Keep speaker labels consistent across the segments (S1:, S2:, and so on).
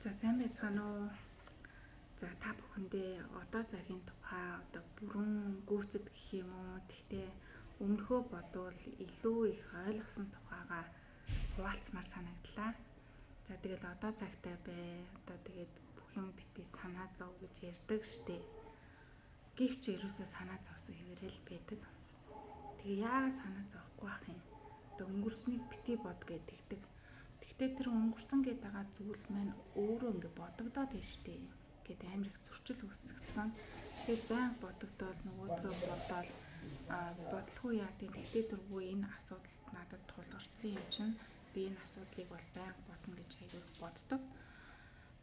S1: За сайн байцгаана уу. За та бүхэндээ одоо цагийн тухай одоо бүрэн гүйцэд гэх юм уу. Тэгтээ өмнөхөө бодвол илүү их ойлгосон тухайга хуваалцмаар санагдлаа. За тэгэл одоо цагтай бай. Одоо тэгээд бүх юм бити санаа зов гэж ярьдаг штеп. Гэвч ерөөсөө санаа зовсон хэвээрэл байдаг. Тэгээ яагаад санаа зовхгүй ах юм? Одоо өнгөрснийг бити бод гэдэг. Гэхдээ тэр өнгөрсөн гээд байгаа зүйл маань өөрөө ингэ бодогдоод байна штэ. Гэт амар их зөрчил үүсгэсэн. Тэгэл байнга бодогдоод нөгөөдгөө бодоол бодлого яадын тэгтээ тэргүй энэ асуудал надад тулгарсан юм чинь би энэ асуудлыг бол байнга бодно гэж аягүй боддог.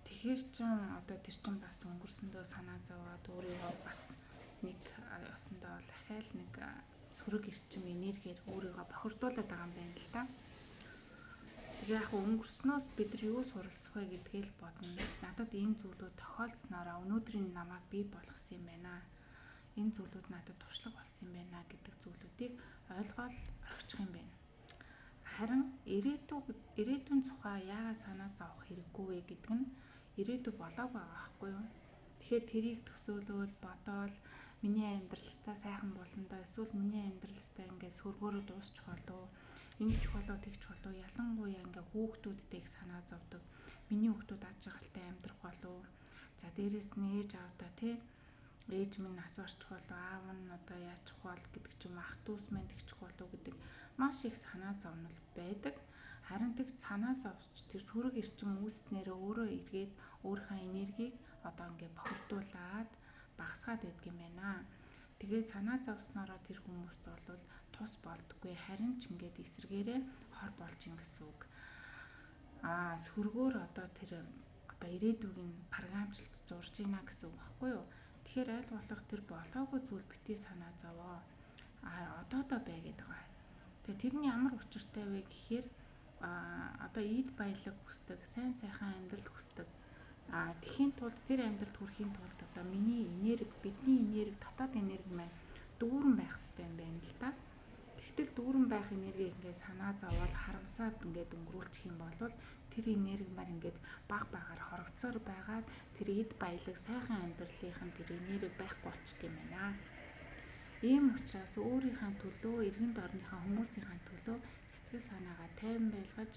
S1: Тэгэхээр чин одоо тэр чин бас өнгөрсөндөө санаа зовоод өөрийгөө бас нэг ёсондоо дахиад нэг сөрөг эрчим энергиэр өөрийгөө бохирдуулаад байгаа юм байна л да. Тэгээ яг өнгөрснөөс бид нар юу суралцах вэ гэдгийг л бодно. Надад энэ зүйлүүд тохиолдсноороо өнөөдрийн намайг бий болгосон юм байна. Энэ зүйлүүд надад туршлага болсон юм байна гэдэг зүйлүүдийг ойлгоод орхичих юм байна. Харин ирээдүйн тухай яагаад санаа зовох хэрэггүй вэ гэдэг нь ирээдүй болоогүй байгаа байхгүй юу? Тэгэхээр тэрийг төсөөлөөл бодоол миний амьдралстаа сайхан болно доо эсвэл миний амьдралстаа ингээд сөргөөрөө дуусчих болов. Ингэж болоо тэгч болов. Ялангуяа ингээ хүүхдүүдтэй их санаа зовдөг. Миний хүүхдүүд аж аргалтай амьдрах болов. За дээрэс нь ээж аавда тий ээж минь нас барчих болов. Аав нь одоо яачих бол гэдэг ч юм ах дүүс минь тэгчих болов гэдэг маш их санаа зовнол байдаг. Харин тэгж санаа зовч тэр сөрөг эрчим үүснээр өөрөө эргээд өөрийнхөө энергийг одоо ингээ бохирдуулаад багасгаад байдаг юм байна. Тэгээд санаа зовсноороо тэр хүмүүст бол тус болдоггүй харин ч ингээд эсрэгээрээ хор болж ин гэсэн үг. Сөргөөр одоо тэр одоо ирээдүйг нь програмчлалт зурж ийна гэсэн үг байхгүй юу? Тэгэхээр аль болох тэр болоогүй зүйл битгий санаа зовоо. Одоодоо бай гэдэг байгаа. Тэгээд тэр нь ямар учиртай вэ гэхээр одоо эд баялаг хүсдэг, сайн сайхан амьдрал хүсдэг. Тэхийн тулд тэр амьдралд хүрэхийн тулд одоо миний энерги, бидний энерги, дотоод энерги маань дүүрэн байх хэрэгтэй юм байна л да. Тэгтэл дүүрэн байх энерги ингээд санаа зовоод харамсаад ингээд өнгөрүүлчих юм бол тэр энерги маань ингээд баг багаар хорогцоор байгаад тэр эд баялаг сайхан амьдралынхан тэр энерги байхгүй болчт юм байна. Ийм учраас өөрийнхөө төлөө, эргэн тойрныхаа хүмүүсийнхээ төлөө сэтгэл санаагаа тайван байлгаж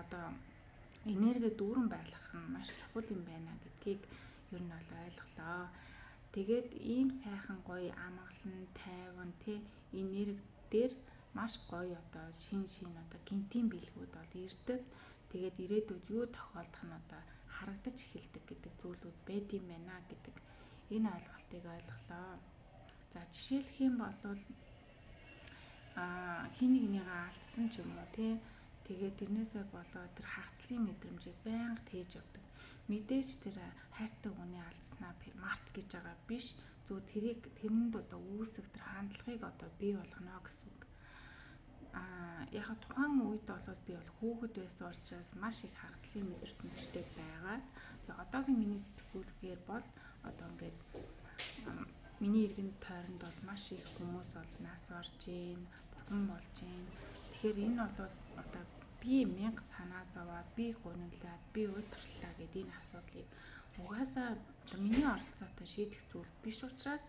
S1: одоо энерги дүүрэн байлгах нь маш чухал юм байна гэдгийг ер нь бол ойлголоо. Тэгээд ийм сайхан гоё амгалан тайван тий энерги дээр маш гоё одоо шин одоо гинтийн бэлгүүд бол ирдэг. Тэгээд ирээдүйд юу тохиолдох нь одоо харагдаж эхэлдэг гэдэг зүйлүүд байд юм байна гэдэг энэ ойлголтыг ойлголоо. За жишээлх юм бол хин нэгнийгээ алдсан ч юм уу тий тэгээд тэрнээсээ болоод тэр хагцлын мэдрэмжийг байнга тээж явдаг. Мэдээж тэр хайртай хүний алдснаа март гэж байгаа биш. Зүгээр тэрэнд одоо үүсэх тэр хандлагыг одоо бий болгоно гэсэн үг. Яг тухайн үед бол би бол хүүхэд байсан учраас маш их хагцлын мэдрэмжтэй байгаа. Тэгээ одоогийн миний сэтгүүлгээр бол одоо ингээд миний эргэн тойронд бол маш их хүмүүс бол нас барж гин, бурхан болж гин. Тэгэхээр энэ бол одоо би мянга санаа зовоод, би гуниглаад, би уйтгарлаа гэдэг энэ асуудлыг угаасаа одоо миний оролцоотой шийдэх зүйл биш учраас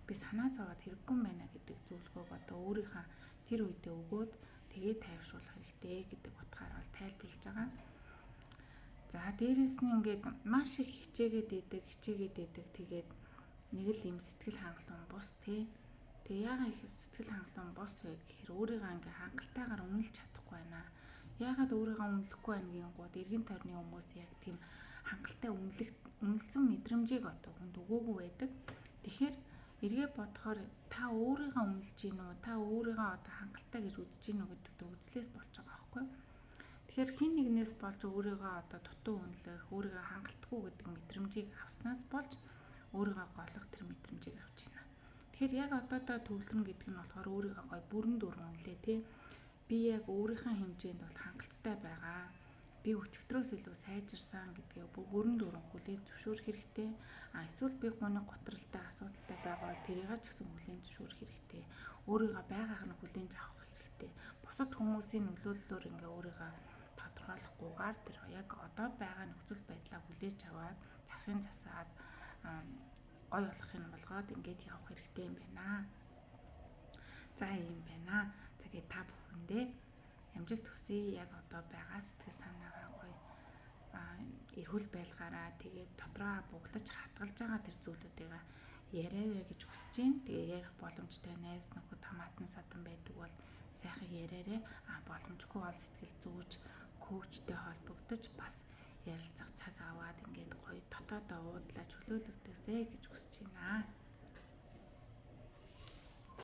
S1: би санаа зовоод хэрэггүй юм байна гэдэг зөвлөгөөг одоо өөрийнхөө тэр үедээ өгөөд тэгээд тайвшруулах хэрэгтэй гэдэг утгаар бол тайлбарлаж байгаа. За дээрэс нь ингээд маш их хичээгээд идэг тэгээд нэг л юм сэтгэл хангалуун бус тий. Тэгээ яагаад их сэтгэл хангалуун бус вэ гэхээр өөрийгөө ингээ хангалтайгаар үнэлж чадахгүй байна. Яагаад өөрийгөө үнэлэхгүй байна гингууд эргэн тойрны хүмүүс яг тийм хангалттай үнэлсэн мэдрэмжийг одоо хүнд өгөөгүй байдаг. Тэгэхээр эргээ бодохоор та өөрийгөө үнэлж гин үү? Та өөрийгөө одоо хангалттай гэж үзэж гин үү гэдэг үзлээс болж байгаа байхгүй юу? Тэгэхээр хин нэгнээс болж өөрийгөө одоо дутуу үнэлэх, өөрийгөө хангалтгүй гэдэг мэдрэмжийг авснаас болж өөрийгөө голох тэр мэдрэмжийг авч байна. Тэгэхээр яг одоодоо төвлөрнө гэдэг нь болохоор өөрийгөө гой бүрэн дүүрэн үнэлээ тий. Би яг өөрийнхөө хэмжээнд бол хангалттай байгаа. Би өчигдрөөс илүү сайжирсан гэдгээ бүрэн дүүрэн хүлээн зөвшөөрөх хэрэгтэй. Эсвэл би гуны готролтой асуудалтай байгаа бол тэрийг ч гэсэн хүлээн зөвшөөрөх хэрэгтэй. Өөрийгөө байгааг нь хүлээн авах хэрэгтэй. Бусад хүмүүсийн нөлөөллөөр ингээ өөрийгөө тодорхойлохгүйгээр тэр яг одоо байгаа нөхцөл байдлаа хүлээж аваад засгийн засаад гой болох юм болгоод ингээд явах хэрэгтэй юм байна. За ийм байна. Тэгээд та бүхэндээ амжилт хүсье. Яг одоо байгаа сэтгэл санаагаа гоё эрүүл байлгаараа тэгээд дотроо буглаж хадгалж байгаа тэр зүйлүүдийг яриараа гэж хүсэж байна. Тэгээ ярих боломжтой найз нөхөд хамаатан садан байдаг бол сайхан яриараа боломжгүй бол сэтгэл зүйч коучтой холбогдож бас ярилцах цаг аваад ингээд гоё дотоодоо уудлаа чөлөөлөгдөөсэй гэж хүсэж байна.